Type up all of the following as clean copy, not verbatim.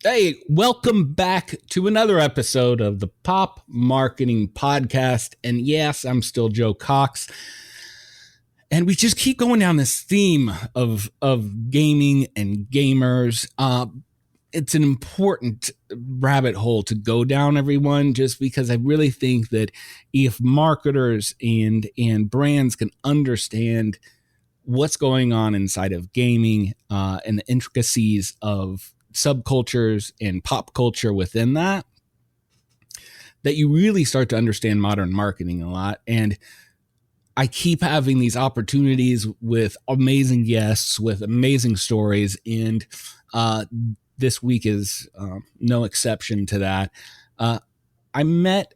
Hey, welcome back to another episode of the Pop Marketing Podcast. And yes, I'm still Joe Cox. And we just keep going down this theme of gaming and gamers. It's an important rabbit hole to go down, everyone, just because I really think that if marketers and brands can understand what's going on inside of gaming and the intricacies of subcultures and pop culture within that you really start to understand modern marketing a lot. And I keep having these opportunities with amazing guests with amazing stories, and this week is no exception to that. I met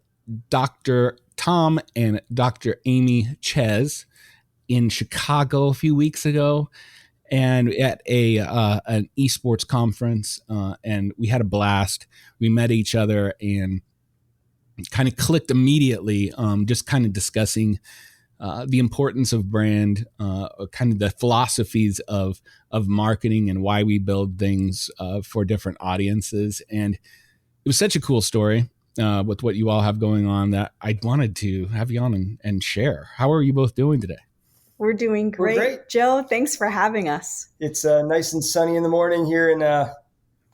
Dr. Tom and Dr. Amy Czyz in Chicago a few weeks ago, and at an esports conference, and we had a blast. We met each other and kind of clicked immediately, just kind of discussing the importance of brand, kind of the philosophies of marketing and why we build things for different audiences. And it was such a cool story with what you all have going on that I wanted to have you on and share. How are you both doing today? We're doing great. We're great. Joe, thanks for having us. It's nice and sunny in the morning here in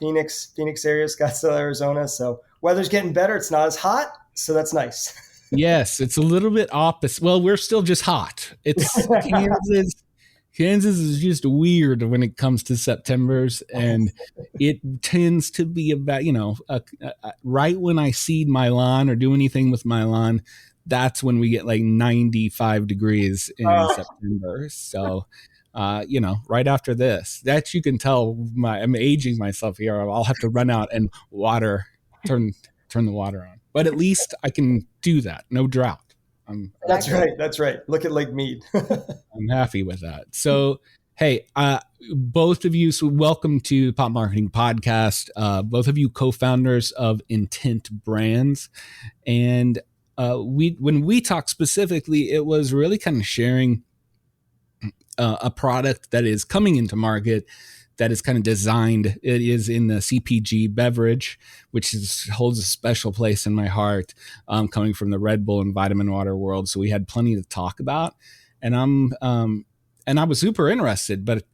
Phoenix area, Scottsdale, Arizona. So weather's getting better. It's not as hot, so that's nice. Yes, it's a little bit opposite. Well, we're still just hot. It's Kansas is just weird when it comes to Septembers, and it tends to be about, right when I seed my lawn or do anything with my lawn, that's when we get like 95 degrees in September. So, right after this, that you can tell I'm aging myself here. I'll have to run out and turn the water on. But at least I can do that. No drought. That's right. Look at Lake Mead. I'm happy with that. So, hey, both of you, so welcome to Pop Marketing Podcast. Both of you co-founders of Intent Brands. And when we talk specifically, it was really kind of sharing a product that is coming into market that is kind of designed. It is in the CPG beverage, which holds a special place in my heart, coming from the Red Bull and vitamin water world. So we had plenty to talk about, and I was super interested. But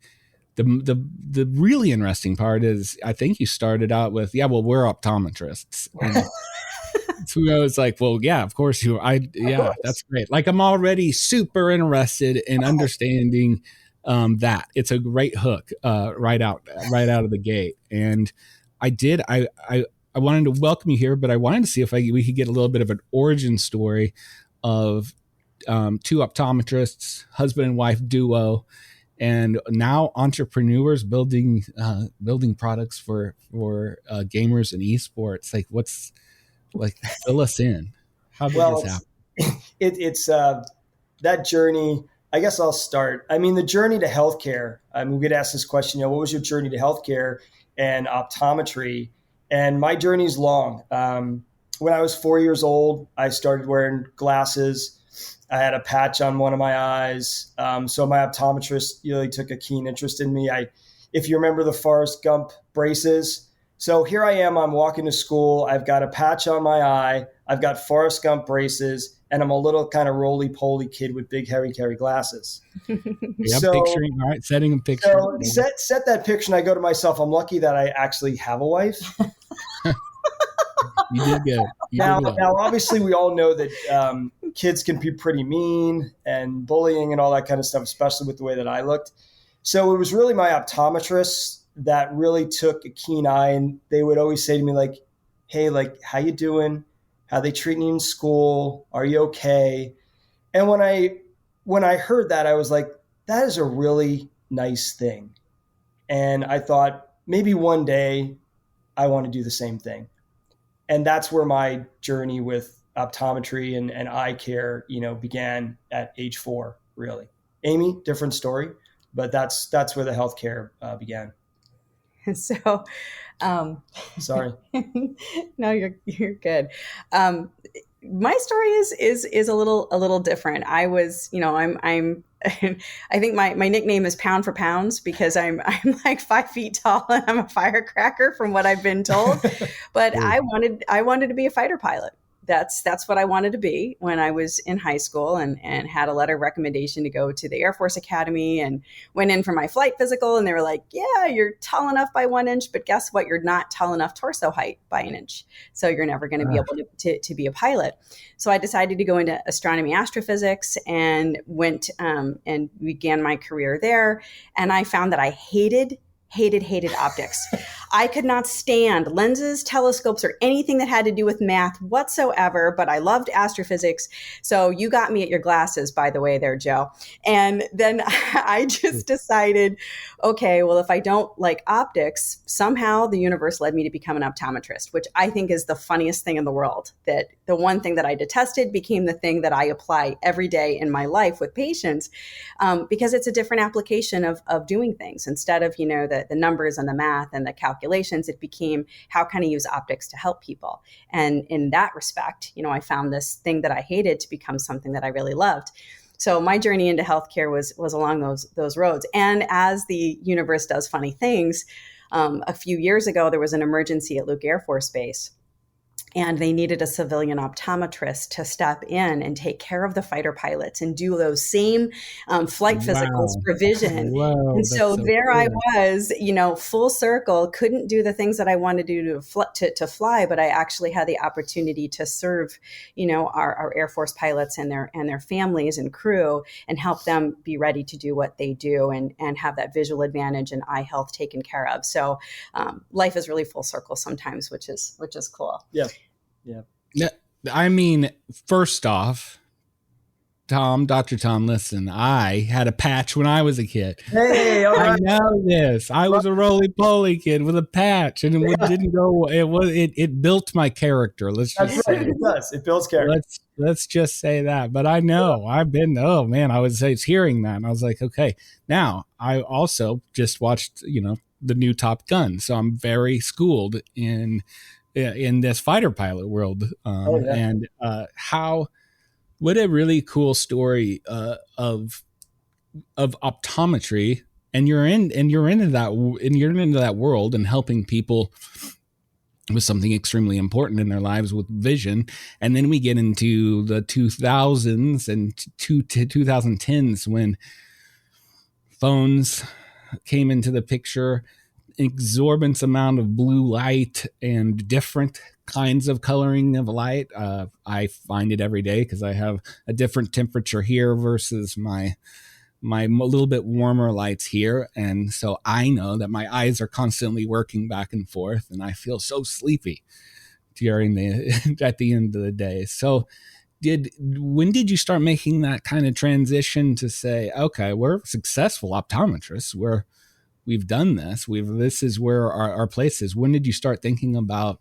the really interesting part is, I think you started out with, we're optometrists. And so I was like, well, yeah, of course that's great. Like, I'm already super interested in understanding that. It's a great hook right out of the gate. And I wanted to welcome you here, but I wanted to see if we could get a little bit of an origin story of two optometrists, husband and wife duo, and now entrepreneurs building products for gamers and esports. Like, fill us in. How did this happen? It's that journey. I guess I'll start. I mean, the journey to healthcare. We get asked this question, what was your journey to healthcare and optometry? And my journey is long. When I was 4 years old, I started wearing glasses. I had a patch on one of my eyes. So my optometrist really took a keen interest in me. If you remember the Forrest Gump braces. So here I am, I'm walking to school. I've got a patch on my eye. I've got Forrest Gump braces, and I'm a little kind of roly-poly kid with big, hairy glasses. Picturing, all right, setting a picture. So set that picture, and I go to myself, I'm lucky that I actually have a wife. You did good. Now, obviously, we all know that kids can be pretty mean and bullying and all that kind of stuff, especially with the way that I looked. So it was really my optometrist that really took a keen eye, and they would always say to me, like, hey, like, how you doing? How they treating you in school? Are you okay? And when I heard that, I was like, that is a really nice thing. And I thought, maybe one day I want to do the same thing. And that's where my journey with optometry and eye care, began at age 4, really. Amy, different story, but that's where the healthcare began. So, sorry. No, you're good. My story is a little different. I was, I'm I think my nickname is Pound for Pounds because I'm like 5 feet tall and I'm a firecracker from what I've been told. But I wanted to be a fighter pilot. That's what I wanted to be when I was in high school, and had a letter of recommendation to go to the Air Force Academy, and went in for my flight physical, and they were like, yeah, you're tall enough by 1 inch, but guess what? You're not tall enough torso height by 1 inch. So you're never going to be able to be a pilot. So I decided to go into astronomy, astrophysics, and went and began my career there. And I found that I hated optics. I could not stand lenses, telescopes, or anything that had to do with math whatsoever, but I loved astrophysics. So you got me at your glasses, by the way there, Joe. And then I just decided, okay, well, if I don't like optics, somehow the universe led me to become an optometrist, which I think is the funniest thing in the world. That the one thing that I detested became the thing that I apply every day in my life with patients, because it's a different application of doing things. Instead of, the numbers and the math and the calculations, it became, how can I use optics to help people? And in that respect, I found this thing that I hated to become something that I really loved. So my journey into healthcare was along those roads. And as the universe does funny things, a few years ago, there was an emergency at Luke Air Force Base. And they needed a civilian optometrist to step in and take care of the fighter pilots and do those same flight physicals for vision. Wow, and so there cool. I was, full circle, couldn't do the things that I wanted to do to fly, but I actually had the opportunity to serve, our Air Force pilots and their families and crew, and help them be ready to do what they do and have that visual advantage and eye health taken care of. So life is really full circle sometimes, which is cool. Yeah. Yeah. I mean, first off, Dr. Tom, listen, I had a patch when I was a kid. Hey, all right. I know this. I was a roly-poly kid with a patch, and it didn't go. It built my character. Let's just That's right. It does. It builds character. Let's just say that. But I know I've been. Oh man, I was hearing that, and I was like, okay. Now I also just watched, the new Top Gun, so I'm very schooled in this fighter pilot world. And what a really cool story of optometry, and you're into that world and helping people with something extremely important in their lives with vision. And then we get into the 2000s and 2010s when phones came into the picture, exorbitant amount of blue light and different kinds of coloring of light. I find it every day because I have a different temperature here versus my little bit warmer lights here. And so I know that my eyes are constantly working back and forth, and I feel so sleepy at the end of the day. So when did you start making that kind of transition to say, okay, we're successful optometrists, we've done this. This is where our place is. When did you start thinking about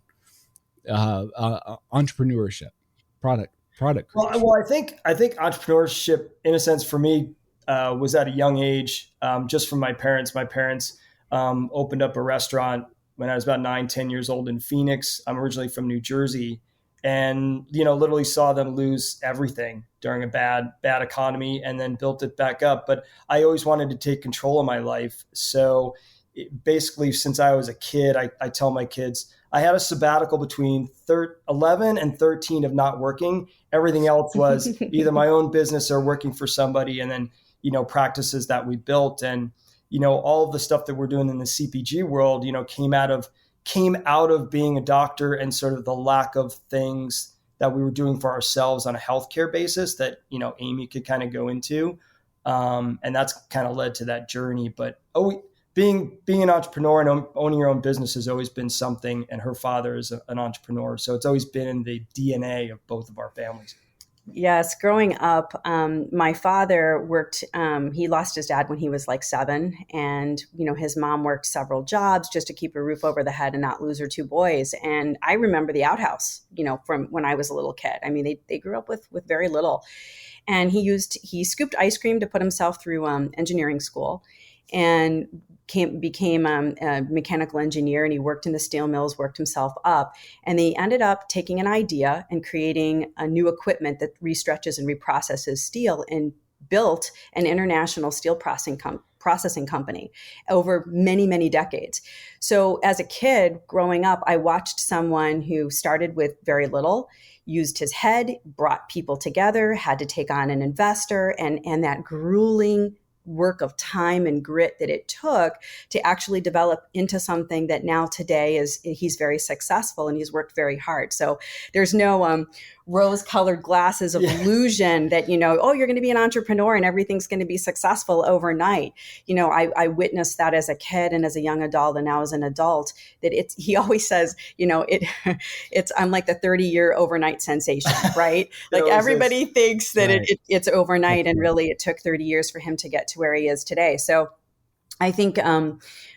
entrepreneurship, product creation? Well, I think entrepreneurship, in a sense, for me, was at a young age, just from my parents. My parents opened up a restaurant when I was about 9-10 years old in Phoenix. I'm originally from New Jersey, and literally saw them lose everything during a bad economy, and then built it back up. But I always wanted to take control of my life. So basically, since I was a kid, I tell my kids, I had a sabbatical between 11 and 13 of not working. Everything else was either my own business or working for somebody, and then, practices that we built. And, all of the stuff that we're doing in the CPG world, came out of being a doctor and sort of the lack of things that we were doing for ourselves on a healthcare basis that, Amy could kind of go into. And that's kind of led to that journey. But being an entrepreneur and owning your own business has always been something. And her father is an entrepreneur. So it's always been in the DNA of both of our families. Yes. Growing up, my father worked, he lost his dad when he was like 7. And, his mom worked several jobs just to keep a roof over the head and not lose her 2 boys. And I remember the outhouse, from when I was a little kid. I mean, they grew up with very little. And he scooped ice cream to put himself through engineering school, and became a mechanical engineer, and he worked in the steel mills, worked himself up. And they ended up taking an idea and creating a new equipment that restretches and reprocesses steel and built an international steel processing company over many, many decades. So as a kid growing up, I watched someone who started with very little, used his head, brought people together, had to take on an investor, and that grueling work of time and grit that it took to actually develop into something that now today he's very successful and he's worked very hard. So there's no rose-colored glasses of illusion that, oh, you're going to be an entrepreneur and everything's going to be successful overnight. I witnessed that as a kid and as a young adult, and now as an adult, that he always says, I'm like the 30-year overnight sensation, right? Like everybody thinks that it's overnight, and really it took 30 years for him to get to where he is today. So I think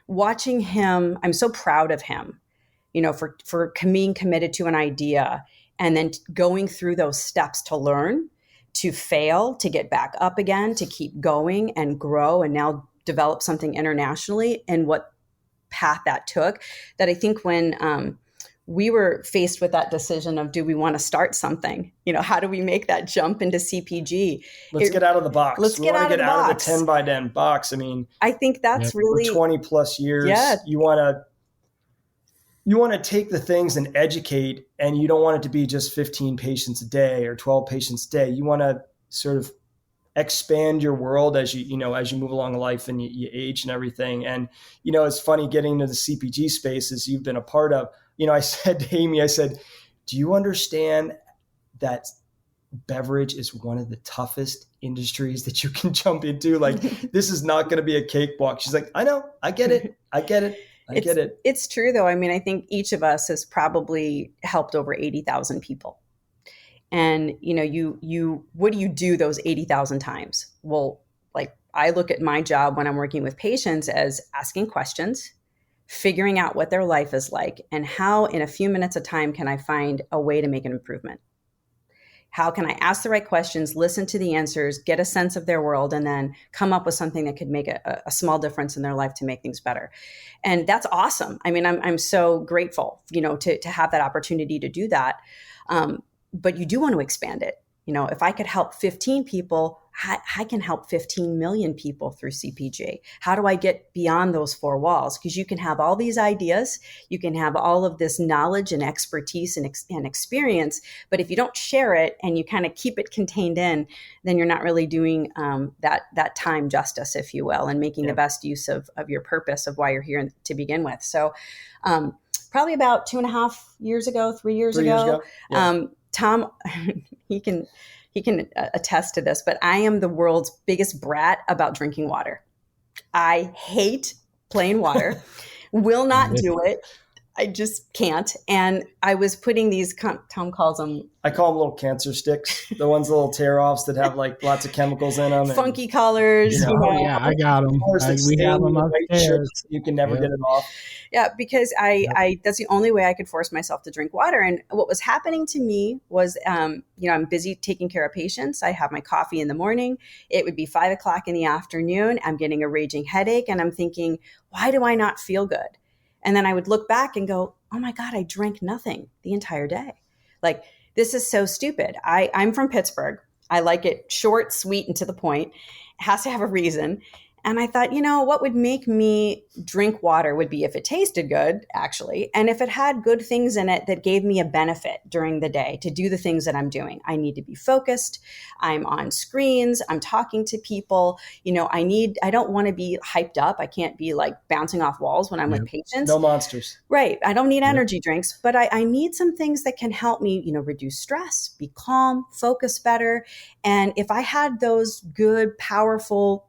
watching him, I'm so proud of him, for being committed to an idea and then going through those steps to learn, to fail, to get back up again, to keep going and grow, and now develop something internationally, and what path that took. That I think when we were faced with that decision of, do we want to start something? How do we make that jump into CPG? Let's get out of the box. Let's get out of the 10 by 10 box. I mean, I think that's really for 20 plus years. Yeah. You want to take the things and educate, and you don't want it to be just 15 patients a day or 12 patients a day. You want to sort of expand your world as you move along in life and you age and everything. And, it's funny getting into the CPG spaces you've been a part of. I said to Amy, do you understand that beverage is one of the toughest industries that you can jump into? Like, this is not going to be a cakewalk. She's like, I know, I get it. I get it. It's true, though. I mean, I think each of us has probably helped over 80,000 people. And, what do you do those 80,000 times? Well, like, I look at my job when I'm working with patients as asking questions, figuring out what their life is like, and how in a few minutes of time can I find a way to make an improvement? How can I ask the right questions, listen to the answers, get a sense of their world, and then come up with something that could make a small difference in their life to make things better? And that's awesome. I mean, I'm so grateful, to have that opportunity to do that. But you do want to expand it. If I could help 15 people, I can help 15 million people through CPG. How do I get beyond those four walls? Because you can have all these ideas, you can have all of this knowledge and expertise and experience, but if you don't share it and you kind of keep it contained in, then you're not really doing that time justice, if you will, and making the best use of your purpose of why you're here to begin with. So probably about 2.5 years ago, 3 years ago. Tom, he can attest to this, but I am the world's biggest brat about drinking water. I hate plain water, will not do it. I just can't. And I was putting these, Tom calls them. I call them little cancer sticks. The ones, little tear-offs that have like lots of chemicals in them. Funky colors. Oh, yeah, I got them. We have them upstairs. You can never get it off. Yeah, because I that's the only way I could force myself to drink water. And what was happening to me was, I'm busy taking care of patients. I have my coffee in the morning. It would be 5:00 in the afternoon. I'm getting a raging headache, and I'm thinking, why do I not feel good? And then I would look back and go, oh my God, I drank nothing the entire day. Like, this is so stupid. I'm from Pittsburgh. I like it short, sweet, and to the point. It has to have a reason. And I thought, what would make me drink water would be if it tasted good, actually, and if it had good things in it that gave me a benefit during the day to do the things that I'm doing. I need to be focused. I'm on screens. I'm talking to people. I don't want to be hyped up. I can't be like bouncing off walls when I'm with patients. No monsters. Right. I don't need energy drinks, but I need some things that can help me, reduce stress, be calm, focus better. And if I had those good, powerful,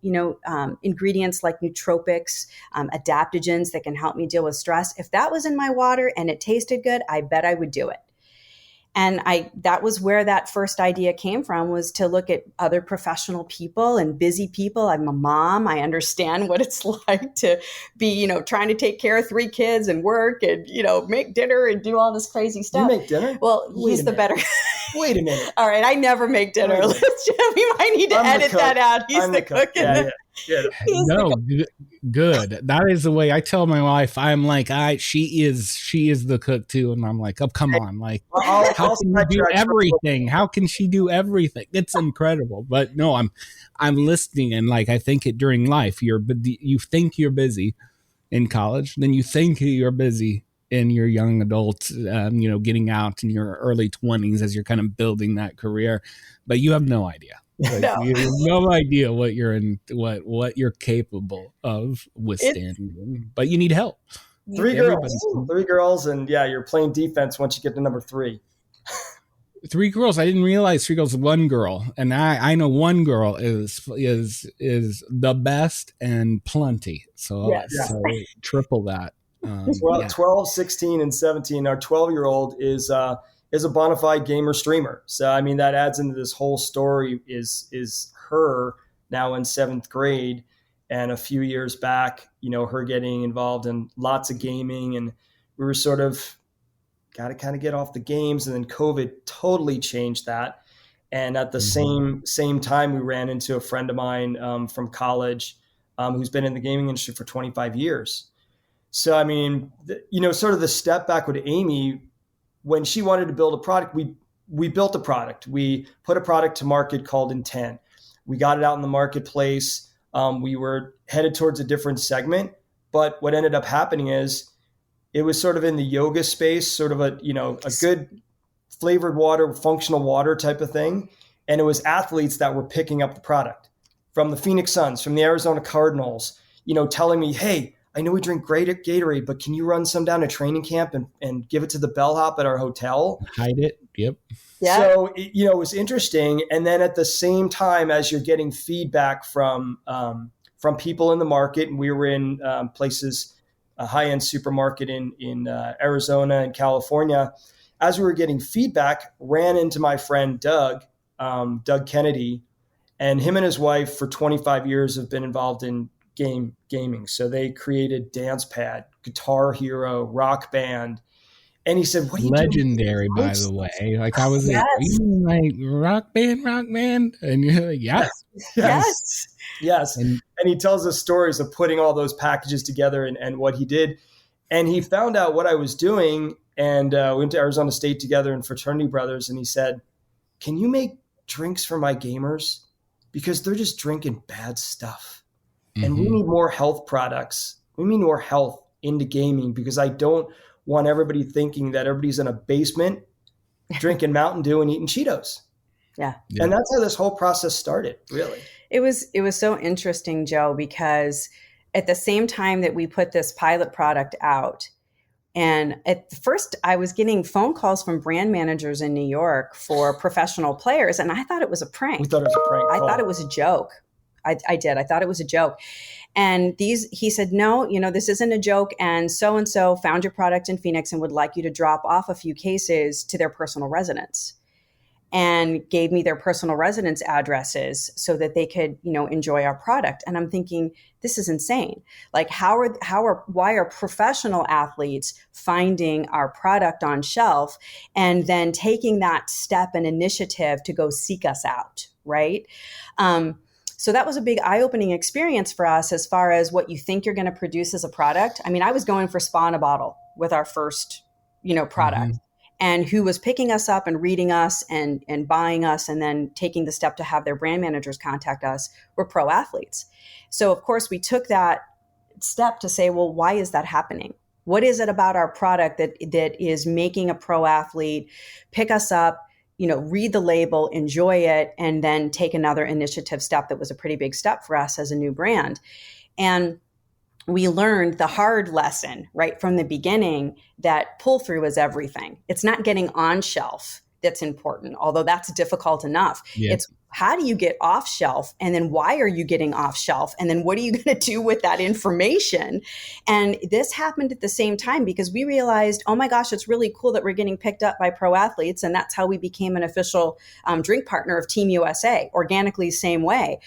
ingredients like nootropics, adaptogens that can help me deal with stress, if that was in my water and it tasted good, I bet I would do it. And that was where that first idea came from, was to look at other professional people and busy people. I'm a mom. I understand what it's like to be, trying to take care of 3 kids and work and, make dinner and do all this crazy stuff. You make dinner? Well, he's the better. Wait a minute. All right. I never make dinner. We might need to edit that out. He's the cook. Yeah. Yeah. No, good. That is the way I tell my wife. I'm like, she is the cook too, and I'm like, oh, come on, like, how can you do everything? How can she do everything? It's incredible. But no, I'm listening, and like, I think it during life, you think you're busy in college, then you think you're busy in your young adult, getting out in your early 20s as you're kind of building that career, but you have no idea. Like, No. you have no idea what you're capable of withstanding, but you need help. Three girls, and yeah, you're playing defense once you get to number 3. 3 girls. I didn't realize 3 girls, 1 girl, and I know 1 girl is the best and plenty. So, so triple that. 12, 16, and 17. Our 12-year-old is a bona fide gamer streamer. So, I mean, that adds into this whole story is her now in 7th grade. And a few years back, her getting involved in lots of gaming. And we were sort of got to kind of get off the games. And then COVID totally changed that. And at the same time, we ran into a friend of mine from college who's been in the gaming industry for 25 years. So, I mean, sort of the step back with Amy, when she wanted to build a product, we built a product. We put a product to market called Intent. We got it out in the marketplace. We were headed towards a different segment, but what ended up happening is it was sort of in the yoga space, sort of a good flavored water, functional water type of thing. And it was athletes that were picking up the product from the Phoenix Suns, from the Arizona Cardinals, telling me, hey, I know we drink great at Gatorade, but can you run some down to training camp and give it to the bellhop at our hotel? Hide it. Yep. Yeah. So, it was interesting. And then at the same time, as you're getting feedback from people in the market, and we were in places, a high-end supermarket in Arizona and California, as we were getting feedback, ran into my friend Doug Kennedy, and him and his wife for 25 years have been involved in gaming. So they created Dance Pad, Guitar Hero, Rock Band. And he said, what are you legendary, doing? By the way. Like, I was like, you mean like rock band? And you're like, yes. And he tells us stories of putting all those packages together and what he did. And he found out what I was doing, and we went to Arizona State together in fraternity brothers. And he said, can you make drinks for my gamers? Because they're just drinking bad stuff. And we need more health products. We need more health into gaming, because I don't want everybody thinking that everybody's in a basement drinking Mountain Dew and eating Cheetos. Yeah. And that's how this whole process started, really. It was so interesting, Joe, because at the same time that we put this pilot product out, and at first I was getting phone calls from brand managers in New York for professional players, and I thought it was a prank. We thought it was a prank. I thought it was a joke. I did. I thought it was a joke. And he said, no, this isn't a joke. And so found your product in Phoenix and would like you to drop off a few cases to their personal residence, and gave me their personal residence addresses so that they could, enjoy our product. And I'm thinking, this is insane. Like, why are professional athletes finding our product on shelf and then taking that step and initiative to go seek us out, right? So that was a big eye-opening experience for us as far as what you think you're going to produce as a product. I mean, I was going for spa in a bottle with our first, product. And who was picking us up and reading us and buying us and then taking the step to have their brand managers contact us were pro athletes. So, of course, we took that step to say, well, why is that happening? What is it about our product that is making a pro athlete pick us up, read the label, enjoy it, and then take another initiative step that was a pretty big step for us as a new brand? And we learned the hard lesson right from the beginning that pull-through is everything. It's not getting on shelf that's important, although that's difficult enough. Yeah. It's how do you get off shelf? And then why are you getting off shelf? And then what are you going to do with that information? And this happened at the same time because we realized, oh my gosh, it's really cool that we're getting picked up by pro athletes. And that's how we became an official drink partner of Team USA, organically, same way.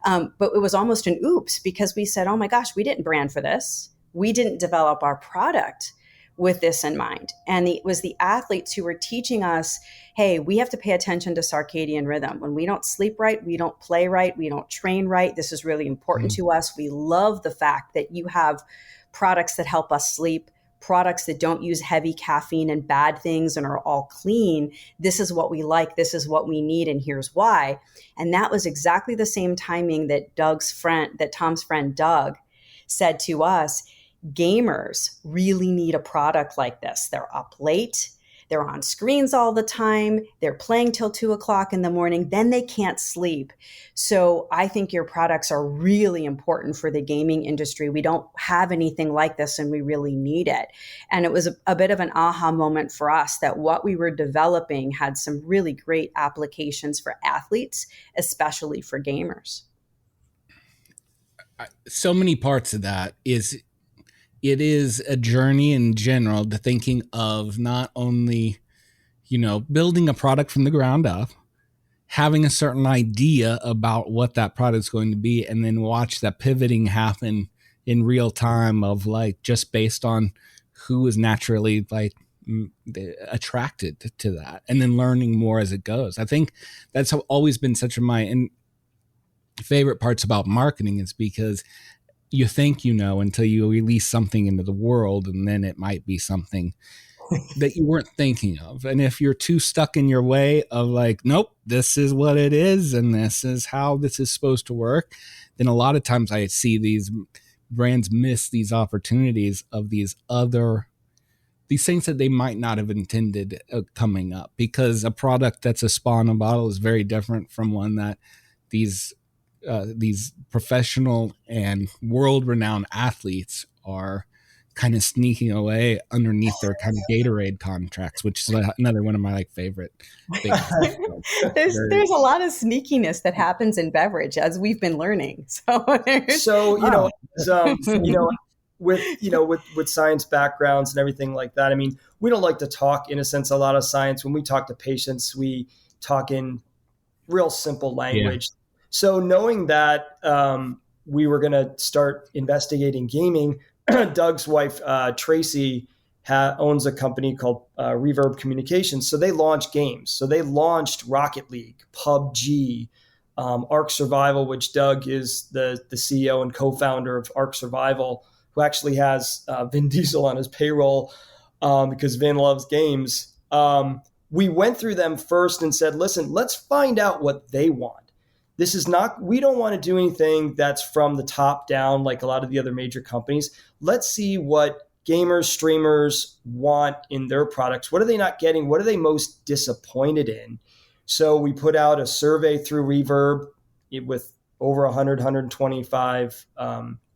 But it was almost an oops because we said, oh my gosh, we didn't brand for this. We didn't develop our product with this in mind. And it was the athletes who were teaching us, hey, we have to pay attention to circadian rhythm. When we don't sleep right, we don't play right, we don't train right. This is really important to us. We love the fact that you have products that help us sleep, products that don't use heavy caffeine and bad things and are all clean. This is what we like. This is what we need. And here's why. And that was exactly the same timing that Tom's friend Doug said to us, gamers really need a product like this. They're up late. They're on screens all the time. They're playing till 2:00 in the morning. Then they can't sleep. So I think your products are really important for the gaming industry. We don't have anything like this and we really need it. And it was a bit of an aha moment for us that what we were developing had some really great applications for athletes, especially for gamers. So many parts of that is it is a journey in general to thinking of not only, building a product from the ground up, having a certain idea about what that product is going to be, and then watch that pivoting happen in real time of just based on who is naturally attracted to that, and then learning more as it goes. I think that's always been such of my favorite parts about marketing, is because you think until you release something into the world, and then it might be something that you weren't thinking of. And if you're too stuck in your way of nope, this is what it is and this is how this is supposed to work, then a lot of times I see these brands miss these opportunities of these things that they might not have intended coming up, because a product that's a spa in a bottle is very different from one that these professional and world-renowned athletes are kind of sneaking away underneath their kind of Gatorade contracts, which is another one of my favorite things. There's a lot of sneakiness that happens in beverage, as we've been learning. With science backgrounds and everything like that, I mean, we don't like to talk, in a sense, a lot of science. When we talk to patients, we talk in real simple language. Yeah. So knowing that we were going to start investigating gaming, Doug's wife, Tracy, owns a company called Reverb Communications. So they launched games. So they launched Rocket League, PUBG, Ark Survival, which Doug is the CEO and co-founder of Ark Survival, who actually has Vin Diesel on his payroll because Vin loves games. We went through them first and said, listen, let's find out what they want. We don't want to do anything that's from the top down like a lot of the other major companies. Let's see what gamers, streamers want in their products. What are they not getting? What are they most disappointed in? So we put out a survey through Reverb with over 125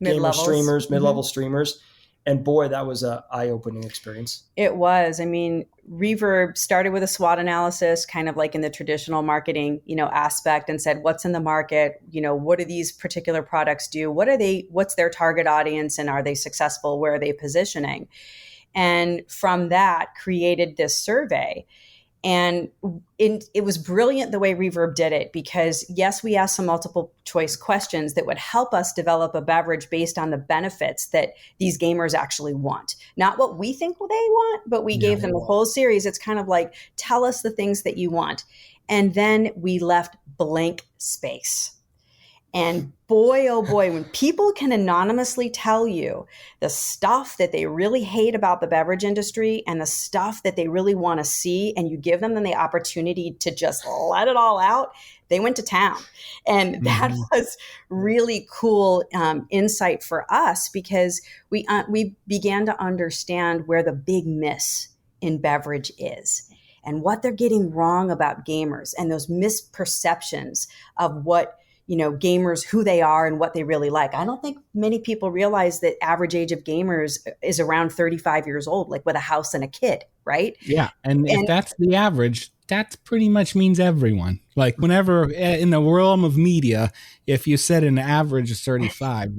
gamer streamers, mid-level streamers. And boy, that was an eye-opening experience. It was. I mean, Reverb started with a SWOT analysis, kind of like in the traditional marketing, aspect, and said, what's in the market? What do these particular products do? What's their target audience? And are they successful? Where are they positioning? And from that, created this survey. And it was brilliant the way Reverb did it, because yes, we asked some multiple choice questions that would help us develop a beverage based on the benefits that these gamers actually want. Not what we think they want, but we gave them a whole series. It's kind of like, tell us the things that you want. And then we left blank space. And boy, oh boy, when people can anonymously tell you the stuff that they really hate about the beverage industry and the stuff that they really want to see, and you give them the opportunity to just let it all out, they went to town. And that was really cool insight for us, because we began to understand where the big miss in beverage is and what they're getting wrong about gamers and those misperceptions of what gamers, who they are and what they really like. I don't think many people realize that average age of gamers is around 35 years old, with a house and a kid, right? Yeah. And if that's the average, that pretty much means everyone. Whenever in the realm of media, if you said an average of 35,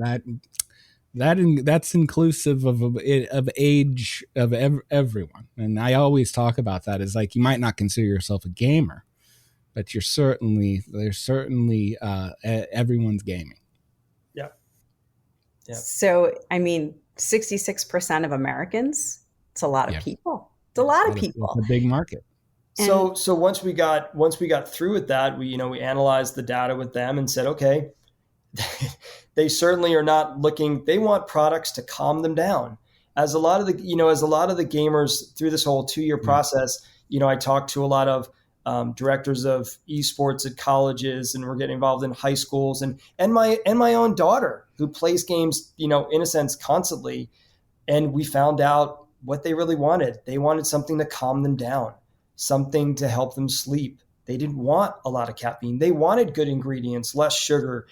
that's inclusive of age of everyone. And I always talk about that as you might not consider yourself a gamer, but there's certainly everyone's gaming. Yeah. So, 66% of Americans It's a lot of Yeah. people. It's a lot of It's people. a big market. So once we got through with that, we analyzed the data with them and said, okay, they certainly are not looking. They want products to calm them down. As a lot of the gamers through this whole 2-year process, I talked to a lot of directors of esports at colleges, and we're getting involved in high schools, and my own daughter who plays games, in a sense constantly. And we found out what they really wanted. They wanted something to calm them down, something to help them sleep. They didn't want a lot of caffeine. They wanted good ingredients, less sugar.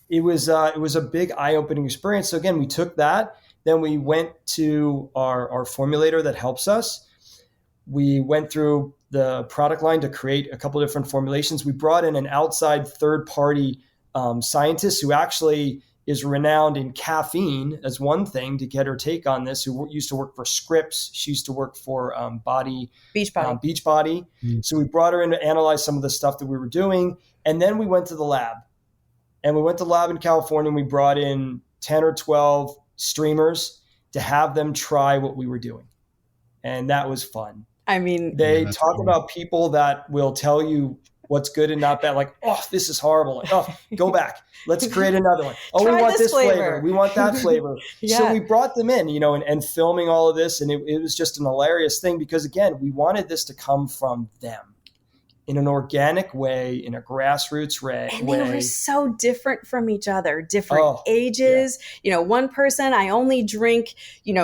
It was a big eye-opening experience. So again, we took that. Then we went to our formulator that helps us. We went through the product line to create a couple of different formulations. We brought in an outside third-party scientist who actually is renowned in caffeine as one thing, to get her take on this, who used to work for Scripps. She used to work for Beachbody. So we brought her in to analyze some of the stuff that we were doing. And then we went to the lab. And we went to the lab in California, and we brought in 10 or 12 streamers to have them try what we were doing. And that was fun. I mean, they talk about people that will tell you what's good and not bad. Like, oh, this is horrible. Like, oh, go back. Let's create another one. Oh, we want this flavor. We want that flavor. Yeah. So we brought them in, and filming all of this. And it was just an hilarious thing, because again, we wanted this to come from them in an organic way, in a grassroots way. And they were so different from each other, different ages. Yeah. One person, I only drink,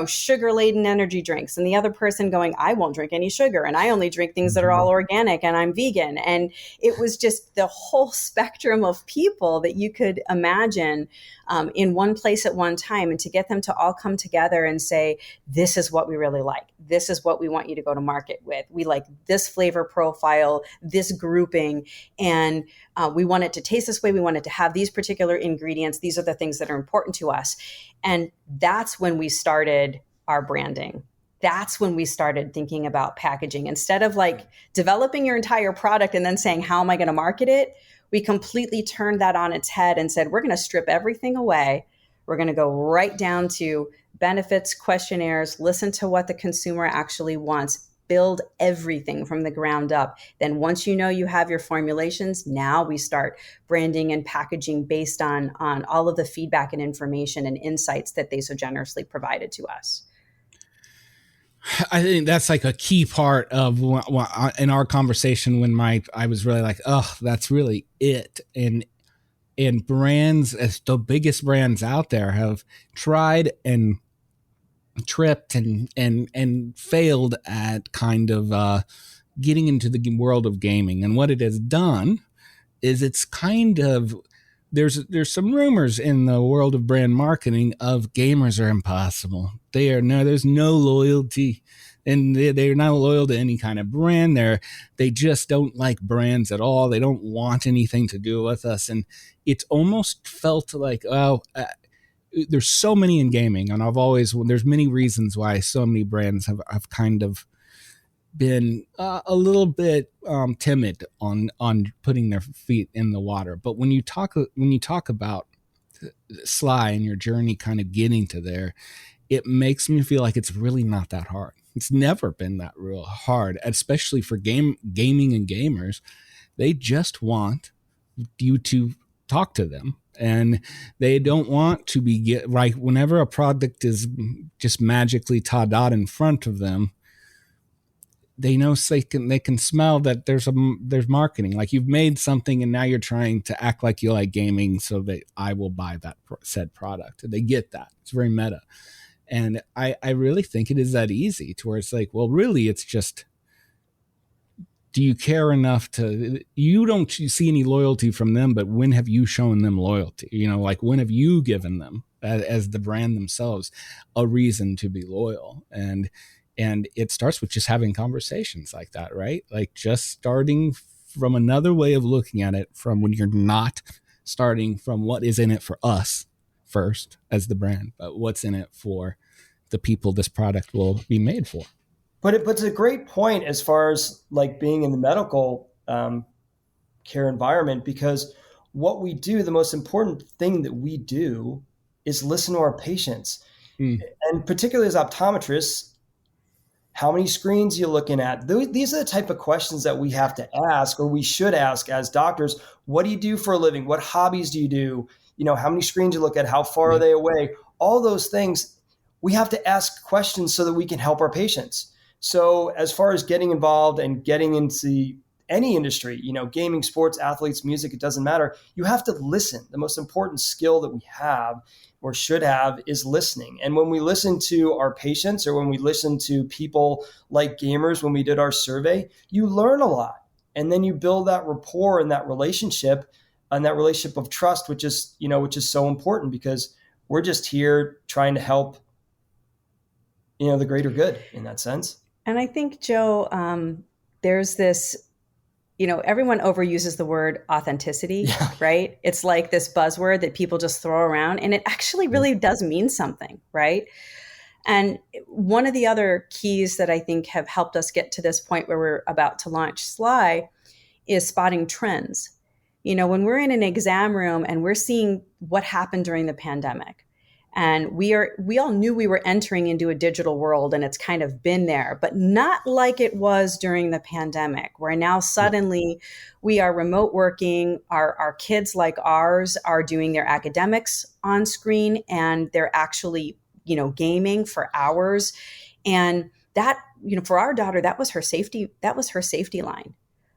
sugar-laden energy drinks. And the other person going, I won't drink any sugar. And I only drink things that are all organic, and I'm vegan. And it was just the whole spectrum of people that you could imagine in one place at one time. And to get them to all come together and say, this is what we really like. This is what we want you to go to market with. We like this flavor profile, this grouping, and we want it to taste this way. We want it to have these particular ingredients. These are the things that are important to us. And that's when we started our branding. That's when we started thinking about packaging. Instead of like developing your entire product and then saying, how am I going to market it? We completely turned that on its head and said, we're going to strip everything away. We're going to go right down to benefits, questionnaires, listen to what the consumer actually wants, build everything from the ground up. Then once you have your formulations, now we start branding and packaging based on all of the feedback and information and insights that they so generously provided to us. I think that's like a key part of in our conversation when I was really like, oh, that's really it. And brands, as the biggest brands out there, have tried and tripped and failed at kind of getting into the world of gaming. And what it has done is it's kind of, there's some rumors in the world of brand marketing of gamers are impossible. There's no loyalty, and they're not loyal to any kind of brand. They just don't like brands at all. They don't want anything to do with us. And it's almost felt like, there's so many in gaming, and there's many reasons why so many brands have kind of been a little bit timid on putting their feet in the water. But when you talk about Sly and your journey kind of getting to there, it makes me feel like it's really not that hard. It's never been that real hard, especially for gaming and gamers. They just want you to talk to them, and they don't want to be right whenever a product is just magically ta-da in front of them. They know they can smell that there's marketing. Like, you've made something and now you're trying to act like you like gaming so that I will buy that said product. They get that. It's very meta. And I really think it is that easy to where it's like, well, really, it's just, do you care enough you don't see any loyalty from them, but when have you shown them loyalty? Like, when have you given them, as the brand themselves, a reason to be loyal? And it starts with just having conversations like that, right? Like, just starting from another way of looking at it, from when you're not starting from what is in it for us first as the brand, but what's in it for the people this product will be made for. But it's a great point as far as like being in the medical care environment, because what we do, the most important thing that we do is listen to our patients. And particularly as optometrists, How many screens you looking at? These are the type of questions that we have to ask, or we should ask as doctors. What do you do for a living? What hobbies do you do? How many screens you look at? How far are they away? All those things, we have to ask questions so that we can help our patients. So as far as getting involved and getting into any industry, gaming, sports, athletes, music, it doesn't matter. You have to listen. The most important skill that we have or should have is listening. And when we listen to our patients, or when we listen to people like gamers, when we did our survey, you learn a lot. And then you build that rapport and that relationship of trust, which is so important, because we're just here trying to help, the greater good in that sense. And I think, Joe, there's this, everyone overuses the word authenticity, right? It's like this buzzword that people just throw around, and it actually really does mean something, right? And one of the other keys that I think have helped us get to this point where we're about to launch Sly is spotting trends. When we're in an exam room and we're seeing what happened during the pandemic, and we all knew we were entering into a digital world, and it's kind of been there, but not like it was during the pandemic, where now suddenly we are remote working. Our kids like ours are doing their academics on screen, and they're actually, gaming for hours. And that, for our daughter, that was her safety line.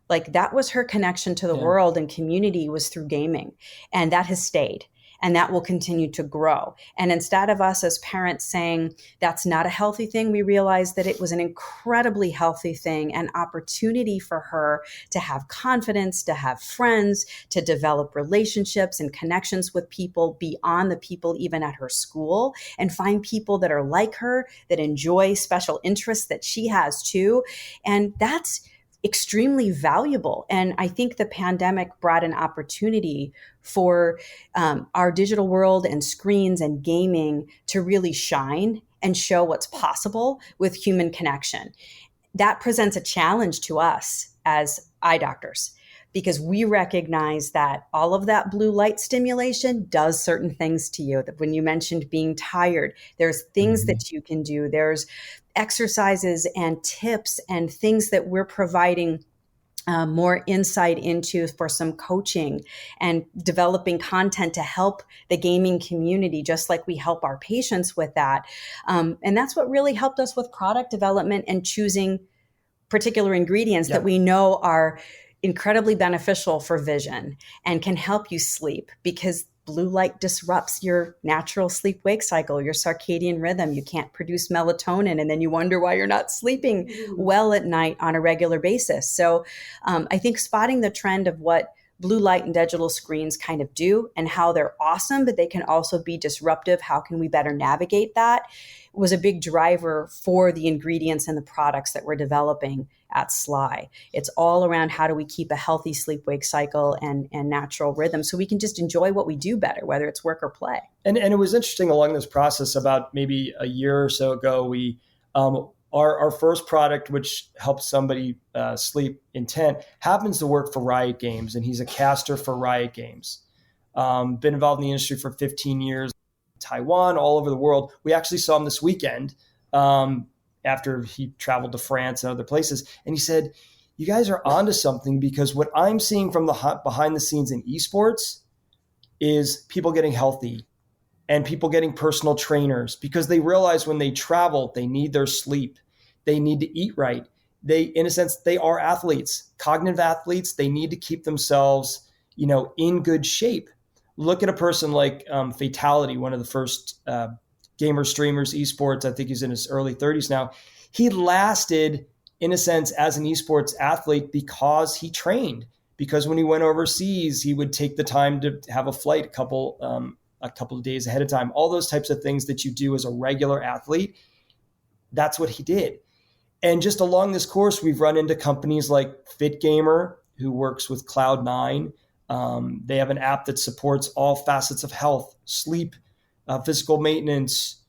Like, that was her connection to the world and community, was through gaming. And that has stayed. And that will continue to grow. And instead of us as parents saying that's not a healthy thing, we realized that it was an incredibly healthy thing, an opportunity for her to have confidence, to have friends, to develop relationships and connections with people beyond the people even at her school, and find people that are like her, that enjoy special interests that she has too. And that's extremely valuable. And I think the pandemic brought an opportunity for our digital world and screens and gaming to really shine and show what's possible with human connection. That presents a challenge to us as eye doctors, because we recognize that all of that blue light stimulation does certain things to you. That when you mentioned being tired, there's things that you can do. There's exercises and tips and things that we're providing more insight into for some coaching and developing content to help the gaming community, just like we help our patients with that. And that's what really helped us with product development and choosing particular ingredients that we know are incredibly beneficial for vision and can help you sleep, because blue light disrupts your natural sleep-wake cycle, your circadian rhythm. You can't produce melatonin, and then you wonder why you're not sleeping well at night on a regular basis. So I think spotting the trend of what blue light and digital screens kind of do and how they're awesome, but they can also be disruptive. How can we better navigate that? Was a big driver for the ingredients and the products that we're developing at Sly. It's all around how do we keep a healthy sleep-wake cycle and natural rhythm so we can just enjoy what we do better, whether it's work or play. And it was interesting along this process. About maybe a year or so ago, we our first product, which helps somebody sleep intent, happens to work for Riot Games, and he's a caster for Riot Games. Been involved in the industry for 15 years, Taiwan, all over the world. We actually saw him this weekend after he traveled to France and other places. And he said, you guys are onto something, because what I'm seeing from the behind the scenes in esports is people getting healthy and people getting personal trainers, because they realize when they travel, they need their sleep. They need to eat right. They, in a sense, they are athletes, cognitive athletes. They need to keep themselves, in good shape. Look at a person like Fatality, one of the first gamer streamers, esports. I think he's in his early 30s now. He lasted, in a sense, as an esports athlete because he trained. Because when he went overseas, he would take the time to have a flight a couple of days ahead of time. All those types of things that you do as a regular athlete, that's what he did. And just along this course, we've run into companies like Fit Gamer, who works with Cloud9. They have an app that supports all facets of health, sleep, physical maintenance,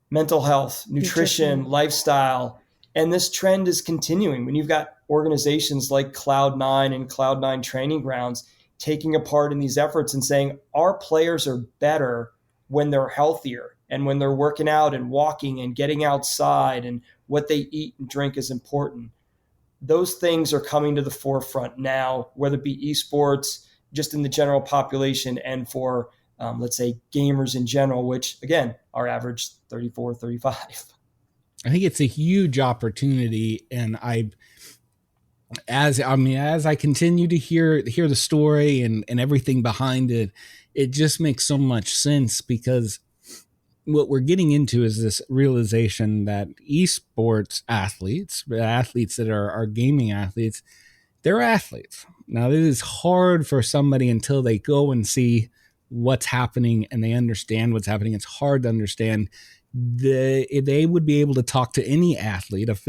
mental health, nutrition, lifestyle. And this trend is continuing. When you've got organizations like Cloud9 and Cloud9 Training Grounds taking a part in these efforts and saying our players are better when they're healthier and when they're working out and walking and getting outside and what they eat and drink is important. Those things are coming to the forefront now, whether it be esports, just in the general population, and for, let's say, gamers in general, which, again, are average 34, 35. I think it's a huge opportunity. And as I continue to hear the story and everything behind it, it just makes so much sense, because what we're getting into is this realization that esports athletes that are gaming athletes, they're athletes. Now, it is hard for somebody until they go and see what's happening and they understand what's happening. It's hard to understand. They would be able to talk to any athlete of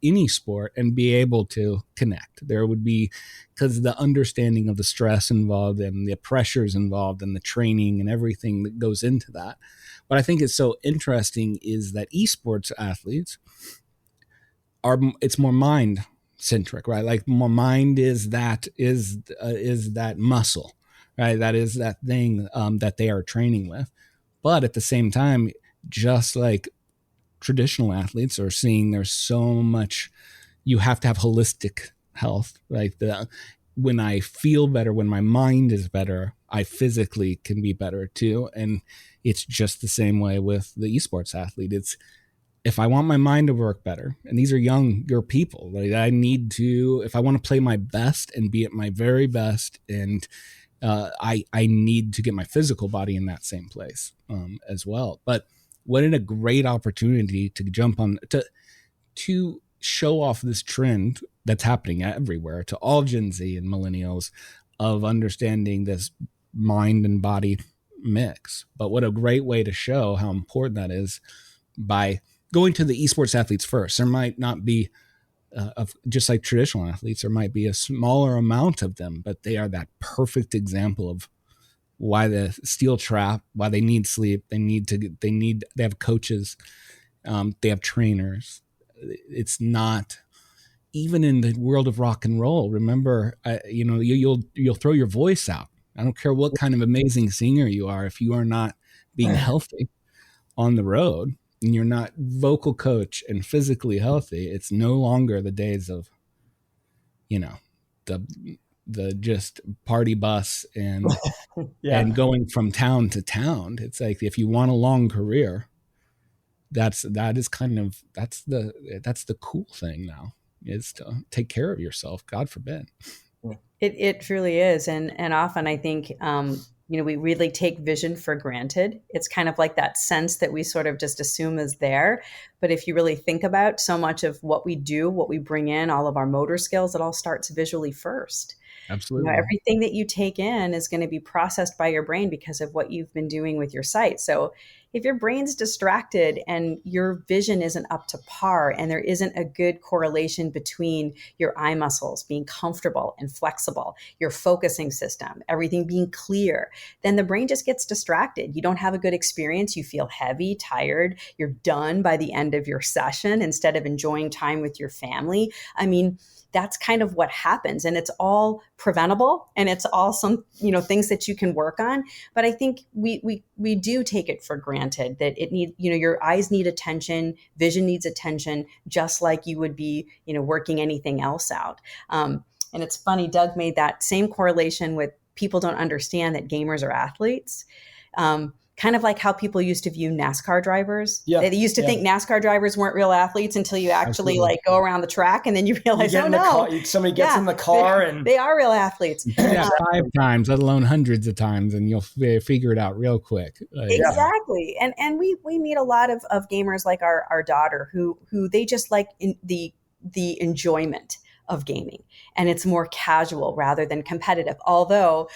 any sport and be able to connect. There would be, because the understanding of the stress involved and the pressures involved and the training and everything that goes into that. What I think is so interesting is that esports athletes it's more mind centric, right? Like, more mind is that muscle, right? That is that thing that they are training with. But at the same time, just like traditional athletes are seeing, there's so much, you have to have holistic health, right? When I feel better, when my mind is better, I physically can be better too. And it's just the same way with the esports athlete. It's, if I want my mind to work better, and these are younger people, like, I need to, if I want to play my best and be at my very best, and I need to get my physical body in that same place as well. But what a great opportunity to jump on, to show off this trend that's happening everywhere to all Gen Z and millennials, of understanding this mind and body mix. But what a great way to show how important that is by going to the esports athletes first. There might not be, just like traditional athletes, there might be a smaller amount of them, but they are that perfect example of why the steel trap, why they need sleep. They have coaches. They have trainers. It's not, even in the world of rock and roll, remember, you'll throw your voice out. I don't care what kind of amazing singer you are. If you are not being healthy on the road, and you're not vocal coach and physically healthy, it's no longer the days of, the just party bus and and going from town to town. It's like, if you want a long career, that's the cool thing now, is to take care of yourself. God forbid. It truly is. And often I think, we really take vision for granted. It's kind of like that sense that we sort of just assume is there. But if you really think about so much of what we do, what we bring in, all of our motor skills, it all starts visually first. Absolutely. Everything that you take in is going to be processed by your brain because of what you've been doing with your sight. So if your brain's distracted and your vision isn't up to par, and there isn't a good correlation between your eye muscles being comfortable and flexible, your focusing system, everything being clear, then the brain just gets distracted. You don't have a good experience. You feel heavy, tired. You're done by the end of your session instead of enjoying time with your family. I mean, that's kind of what happens, and it's all preventable, and it's all some, things that you can work on. But I think we do take it for granted that it needs, your eyes need attention, vision needs attention, just like you would be, working anything else out. And it's funny, Doug made that same correlation with people don't understand that gamers are athletes. Kind of like how people used to view NASCAR drivers. Yeah. They used to think NASCAR drivers weren't real athletes until you actually go around the track, and then you realize, somebody gets in the car and they are real athletes. Yeah, 5 times, let alone hundreds of times, and you'll figure it out real quick. Exactly. And we meet a lot of gamers like our daughter who they just like the enjoyment of gaming, and it's more casual rather than competitive. Although,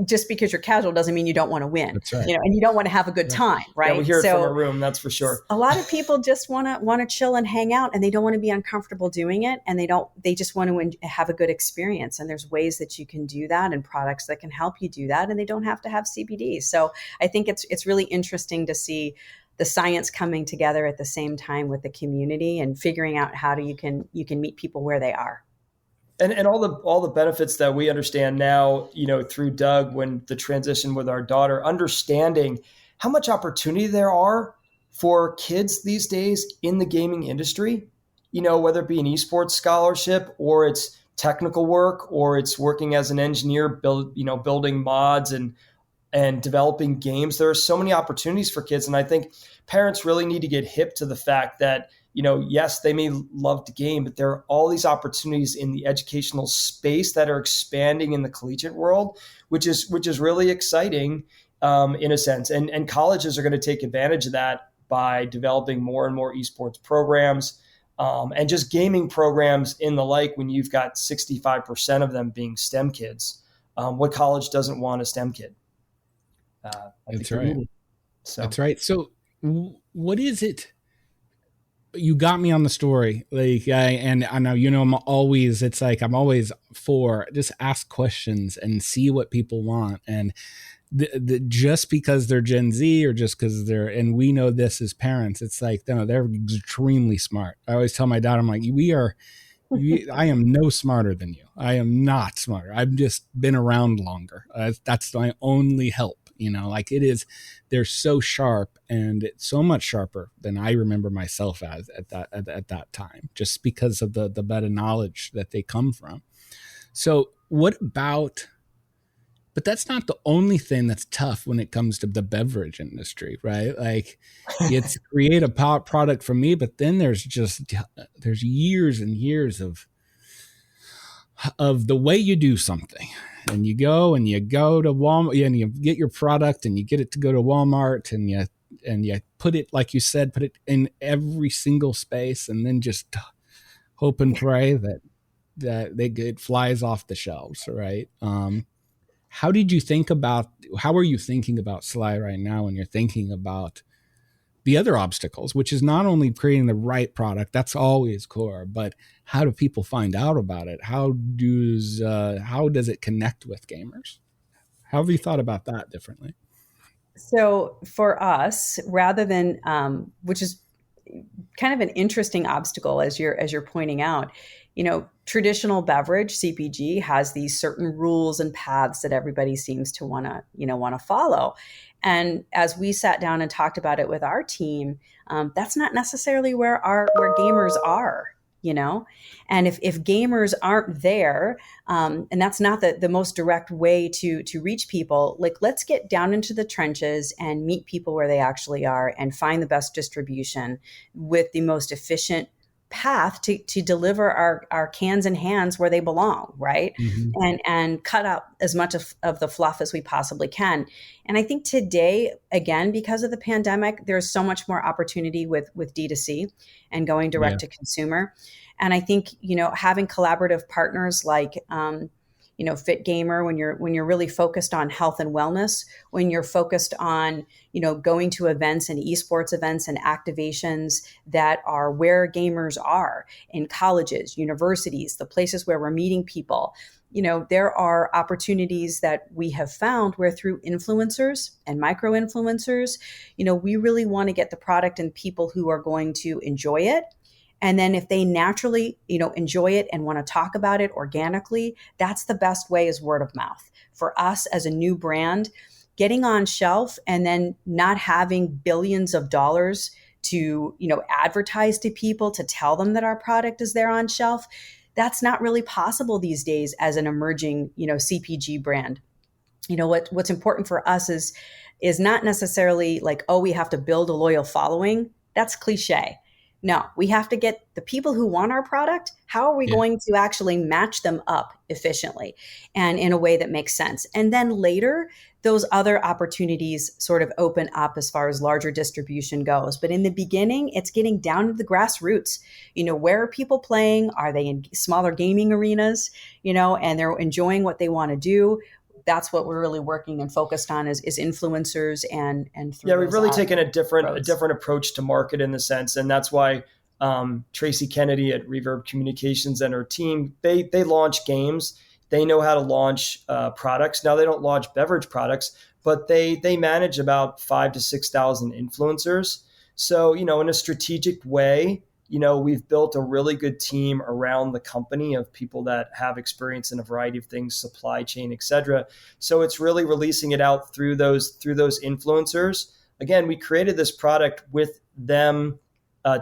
just because you're casual doesn't mean you don't want to win. That's right. And you don't want to have a good time, right? Yeah, we hear it from a room, that's for sure. A lot of people just want to chill and hang out, and they don't want to be uncomfortable doing it, and they just want to have a good experience. And there's ways that you can do that, and products that can help you do that, and they don't have to have CBD. So I think it's really interesting to see the science coming together at the same time with the community, and figuring out how you can meet people where they are. And all the benefits that we understand now, through Doug, when the transition with our daughter, understanding how much opportunity there are for kids these days in the gaming industry, whether it be an esports scholarship or it's technical work or it's working as an engineer, building mods and developing games. There are so many opportunities for kids. And I think parents really need to get hip to the fact that, yes, they may love to game, but there are all these opportunities in the educational space that are expanding in the collegiate world, which is really exciting in a sense. And colleges are going to take advantage of that by developing more and more esports programs and just gaming programs in the like when you've got 65% of them being STEM kids. What college doesn't want a STEM kid? That's right. That's right. So what is it? You got me on the story. And I know, I'm always for just ask questions and see what people want. And just because they're Gen Z or just because and we know this as parents, it's like, no, they're extremely smart. I always tell my dad, I'm like, I am no smarter than you. I am not smarter. I've just been around longer. That's my only help. They're so sharp, and it's so much sharper than I remember myself as at that time, just because of the meta knowledge that they come from. So but that's not the only thing that's tough when it comes to the beverage industry, right? Like, it's create a product for me, but then there's years and years of the way you do something. And you go to Walmart and you get your product and you get it to go to Walmart and you put it, like you said, put it in every single space and then just hope and pray that it flies off the shelves, right? How are you thinking about Sly right now when you're thinking about the other obstacles, which is not only creating the right product, that's always core, but how do people find out about it? How does it connect with gamers? How have you thought about that differently? So for us, rather than, which is kind of an interesting obstacle as you're pointing out, traditional beverage CPG has these certain rules and paths that everybody seems to want to follow. And as we sat down and talked about it with our team, that's not necessarily where gamers are, and if gamers aren't there, and that's not the most direct way to reach people, like, let's get down into the trenches and meet people where they actually are and find the best distribution with the most efficient path to deliver our cans and hands where they belong, right? Mm-hmm. And cut out as much of the fluff as we possibly can. And I think today, again, because of the pandemic, there's so much more opportunity with D2C and going direct to consumer. And I think, having collaborative partners like, Fit Gamer, when you're really focused on health and wellness, when you're focused on, going to events and esports events and activations that are where gamers are in colleges, universities, the places where we're meeting people, there are opportunities that we have found where through influencers and micro influencers, we really want to get the product and people who are going to enjoy it. And then if they naturally, enjoy it and want to talk about it organically, that's the best way, is word of mouth. For us as a new brand, getting on shelf and then not having billions of dollars to, advertise to people, to tell them that our product is there on shelf, that's not really possible these days as an emerging, CPG brand. What's important for us is not necessarily like, oh, we have to build a loyal following. That's cliche. No, we have to get the people who want our product. How are we going to actually match them up efficiently and in a way that makes sense? And then later, those other opportunities sort of open up as far as larger distribution goes. But in the beginning, it's getting down to the grassroots. Where are people playing? Are they in smaller gaming arenas? And they're enjoying what they want to do. That's what we're really working and focused on is influencers and we've really taken a different approach to market in the sense, and that's why Tracy Kennedy at Reverb Communications and her team, they launch games. They know how to launch products. Now they don't launch beverage products, but they manage about 5,000 to 6,000 influencers. So in a strategic way, we've built a really good team around the company of people that have experience in a variety of things, supply chain, et cetera. So it's really releasing it out through those influencers. Again, we created this product with them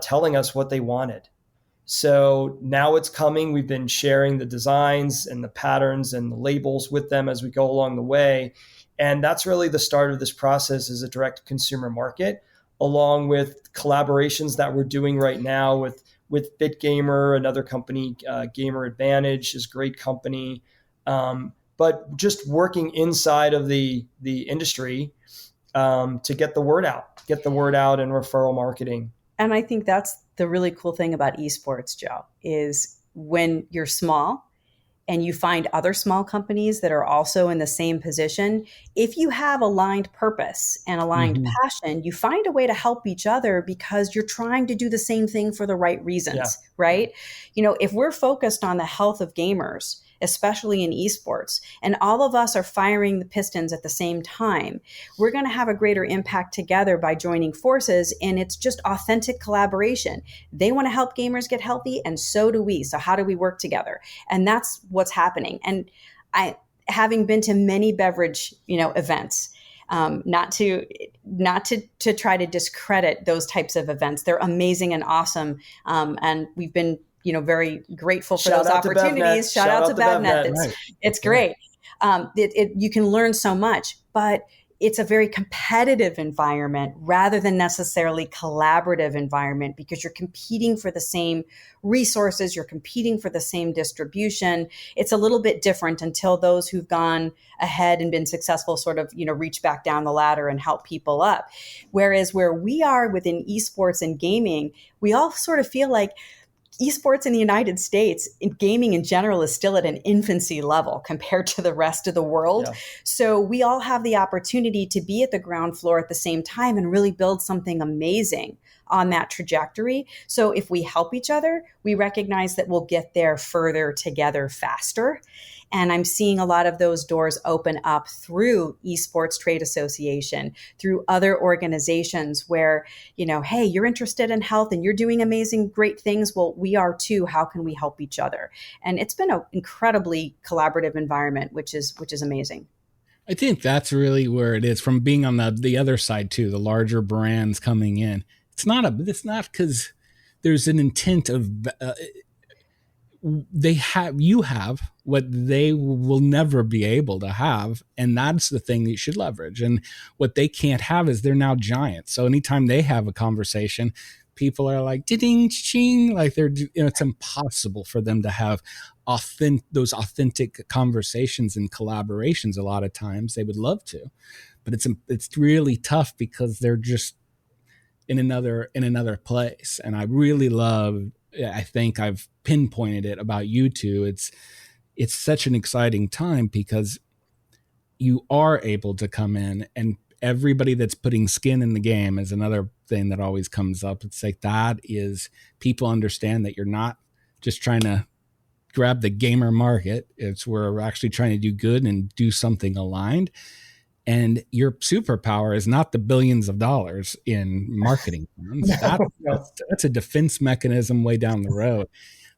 telling us what they wanted. So now it's coming. We've been sharing the designs and the patterns and the labels with them as we go along the way. And that's really the start of this process as a direct consumer market, along with collaborations that we're doing right now with BitGamer, another company. Gamer Advantage is a great company. But just working inside of the industry to get the word out and referral marketing. And I think that's the really cool thing about esports, Joe, is when you're small and you find other small companies that are also in the same position, if you have aligned purpose and aligned passion, you find a way to help each other because you're trying to do the same thing for the right reasons, right? If we're focused on the health of gamers, especially in esports, and all of us are firing the pistons at the same time, we're going to have a greater impact together by joining forces. And it's just authentic collaboration. They want to help gamers get healthy, and so do we. So how do we work together? And that's what's happening. And having been to many beverage, events, not to try to discredit those types of events. They're amazing and awesome. And we've been very grateful for those opportunities. Shout out to BevNet. It's great. You can learn so much, but it's a very competitive environment rather than necessarily collaborative environment, because you're competing for the same resources, you're competing for the same distribution. It's a little bit different until those who've gone ahead and been successful sort of, reach back down the ladder and help people up. Whereas where we are within esports and gaming, we all sort of feel like esports in the United States, in gaming in general, is still at an infancy level compared to the rest of the world. Yeah. So we all have the opportunity to be at the ground floor at the same time and really build something amazing on that trajectory. So if we help each other, we recognize that we'll get there further together faster. And I'm seeing a lot of those doors open up through Esports Trade Association, through other organizations where, hey, you're interested in health and you're doing amazing, great things. Well, we are too. How can we help each other? And it's been an incredibly collaborative environment, which is amazing. I think that's really where it is, from being on the other side too, the larger brands coming in. It's not because there's an intent of, you have what they will never be able to have. And that's the thing that you should leverage. And what they can't have is they're now giants. So anytime they have a conversation, people are like, ding, ching, like it's impossible for them to have those authentic conversations and collaborations. A lot of times they would love to, but it's really tough because they're just in another place. And I really I think I've pinpointed it about you two. It's such an exciting time because you are able to come in, and everybody that's putting skin in the game is another thing that always comes up. It's like, that is, people understand that you're not just trying to grab the gamer market. We're actually trying to do good and do something aligned. And your superpower is not the billions of dollars in marketing funds. That's a defense mechanism way down the road.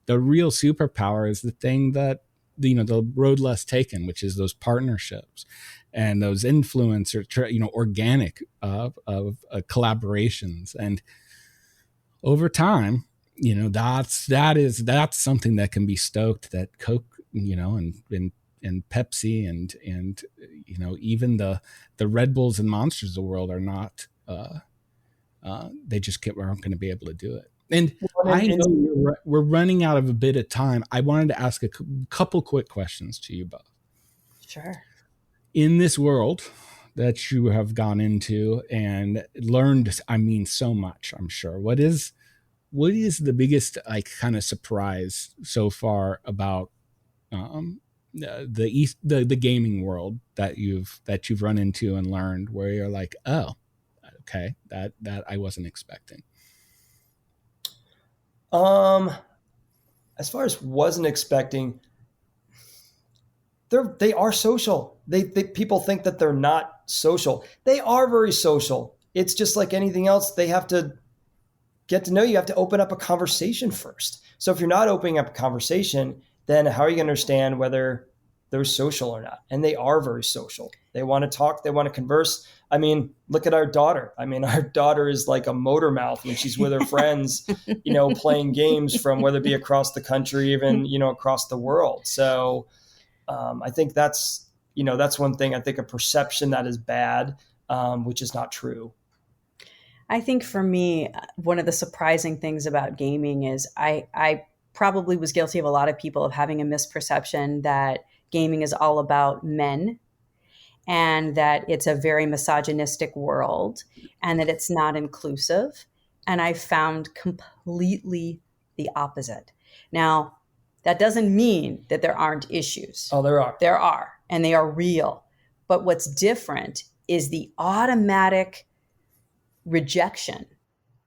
The real superpower is the thing that, the road less taken, which is those partnerships and those influencer, organic collaborations. And over time, that's something that can be stoked, that Coke, and Pepsi and even the Red Bulls and Monsters of the world are not, they just aren't going to be able to do it. And I know we're running out of a bit of time. I wanted to ask a couple quick questions to you both. Sure. In this world that you have gone into and learned, so much, I'm sure. What is the biggest kind of surprise so far about the gaming world that you've run into and learned, where you're like, oh, okay, that I wasn't expecting? As far as wasn't expecting, they are social. People think that they're not social. They are very social. It's just like anything else. They have to get to know you. You have to open up a conversation first. So if you're not opening up a conversation, then how are you going to understand whether they're social or not. And they are very social. They want to talk. They want to converse. I mean, look at our daughter. I mean, our daughter is like a motor mouth when she's with her friends, playing games from whether it be across the country, even, across the world. So I think that's one thing. I think a perception that is bad, which is not true. I think for me, one of the surprising things about gaming is I probably was guilty of a lot of people of having a misperception that gaming is all about men and that it's a very misogynistic world and that it's not inclusive. And I found completely the opposite. Now, that doesn't mean that there aren't issues. Oh, there are. There are, and they are real. But what's different is the automatic rejection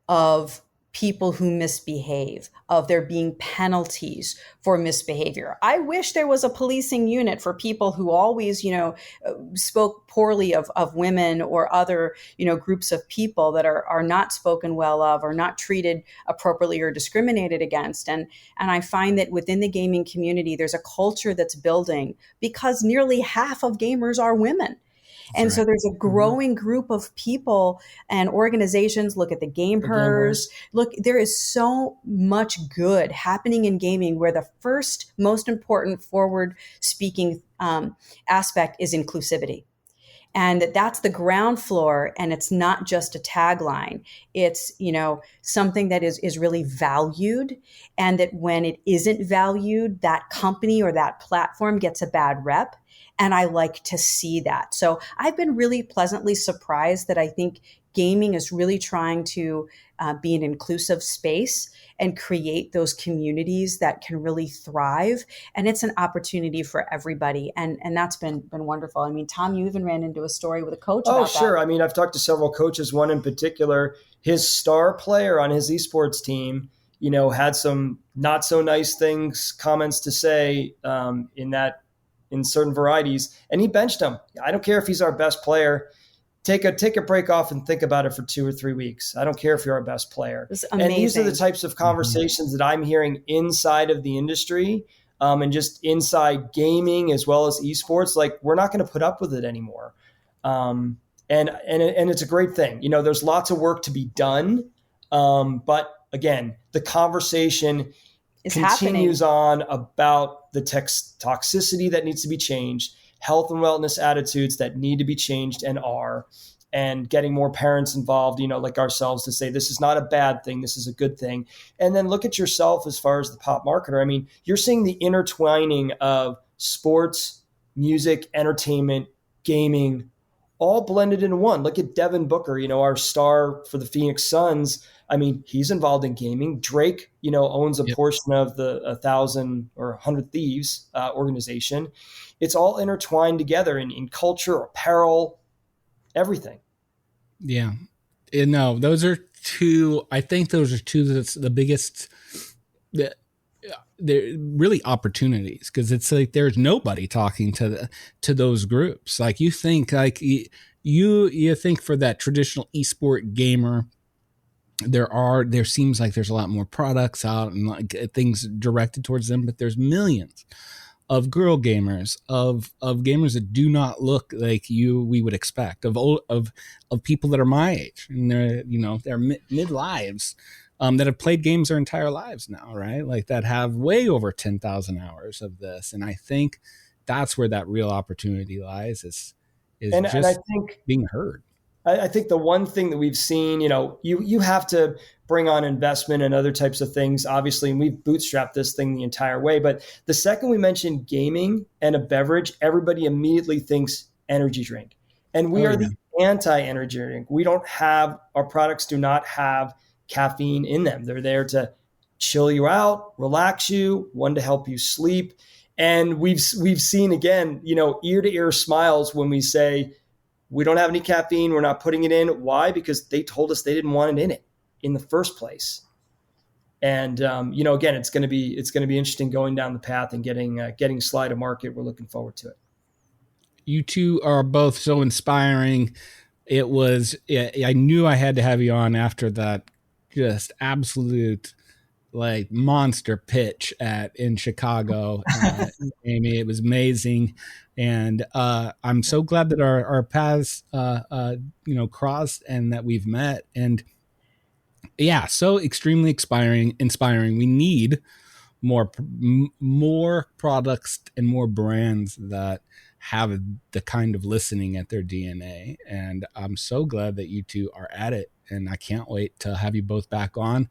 of people who misbehave, of there being penalties for misbehavior. I wish there was a policing unit for people who always, spoke poorly of women or other, groups of people that are not spoken well of or not treated appropriately or discriminated against. And I find that within the gaming community, there's a culture that's building because nearly half of gamers are women. And so there's a growing group of people and organizations. Look at the Gamers. Look, there is so much good happening in gaming where the first most important forward speaking aspect is inclusivity. And that's the ground floor. And it's not just a tagline. It's, something that is really valued. And that when it isn't valued, that company or that platform gets a bad rep. And I like to see that. So I've been really pleasantly surprised that I think gaming is really trying to be an inclusive space and create those communities that can really thrive. And it's an opportunity for everybody. And that's been wonderful. I mean, Tom, you even ran into a story with a coach about that. Oh, sure. I mean, I've talked to several coaches, one in particular, his star player on his esports team, had some not so nice comments to say in certain varieties, and he benched him. I don't care if he's our best player. Take a break off and think about it for 2 or 3 weeks. I don't care if you're our best player. And these are the types of conversations that I'm hearing inside of the industry, and just inside gaming as well as esports. Like, we're not going to put up with it anymore. And it's a great thing. There's lots of work to be done. But again, the conversation continues on about the toxicity that needs to be changed, health and wellness attitudes that need to be changed and getting more parents involved, like ourselves, to say this is not a bad thing, this is a good thing. And then look at yourself as far as the pop marketer. I mean, you're seeing the intertwining of sports, music, entertainment, gaming, all blended into one. Look at Devin Booker, our star for the Phoenix Suns. I mean, he's involved in gaming. Drake, owns a portion of the 1,000 or 100 Thieves organization. It's all intertwined together in culture, apparel, everything. Yeah. No, those are two. I think those are two that's the biggest. They're really opportunities, because it's like there's nobody talking to those groups. Like, you think you think for that traditional esport gamer, there seems like there's a lot more products out and like things directed towards them, but there's millions of girl gamers, of gamers that do not look like we would expect, of people that are my age and they're mid-lives, that have played games their entire lives now, right? Like, that have way over 10,000 hours of this. And I think that's where that real opportunity lies, is and I think being heard. I think the one thing that we've seen, you have to bring on investment and other types of things, obviously, and we've bootstrapped this thing the entire way. But the second we mention gaming and a beverage, everybody immediately thinks energy drink. And we are the anti-energy drink. Our products do not have caffeine in them. They're there to chill you out, relax you, one to help you sleep. And we've seen, again, ear to ear smiles when we say, we don't have any caffeine, we're not putting it in. Why? Because they told us they didn't want it in it in the first place. And again, it's going to be interesting going down the path and getting Sly to market. We're looking forward to it. You two are both so inspiring. I knew I had to have you on after that just absolute like monster pitch in Chicago, Amy. It was amazing. And I'm so glad that our paths, crossed and that we've met. And yeah, so extremely inspiring. We need more products and more brands that have the kind of listening at their DNA. And I'm so glad that you two are at it. And I can't wait to have you both back on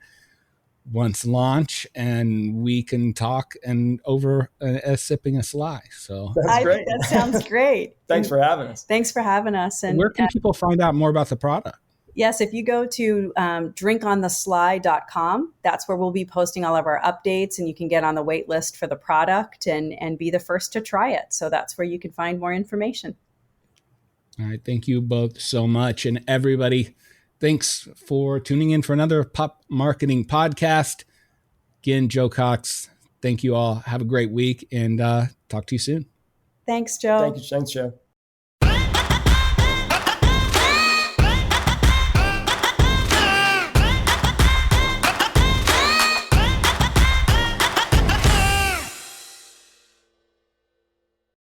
once launch, and we can talk and over sipping a sly. So that's great. That sounds great. Thanks for having us. Thanks for having us. And where can people find out more about the product? Yes, if you go to drinkonthesly.com, that's where we'll be posting all of our updates, and you can get on the wait list for the product and be the first to try it. So that's where you can find more information. All right. Thank you both so much. And everybody, thanks for tuning in for another Pop Marketing Podcast. Again, Joe Cox, thank you all. Have a great week, and talk to you soon. Thanks, Joe. Thanks, Joe.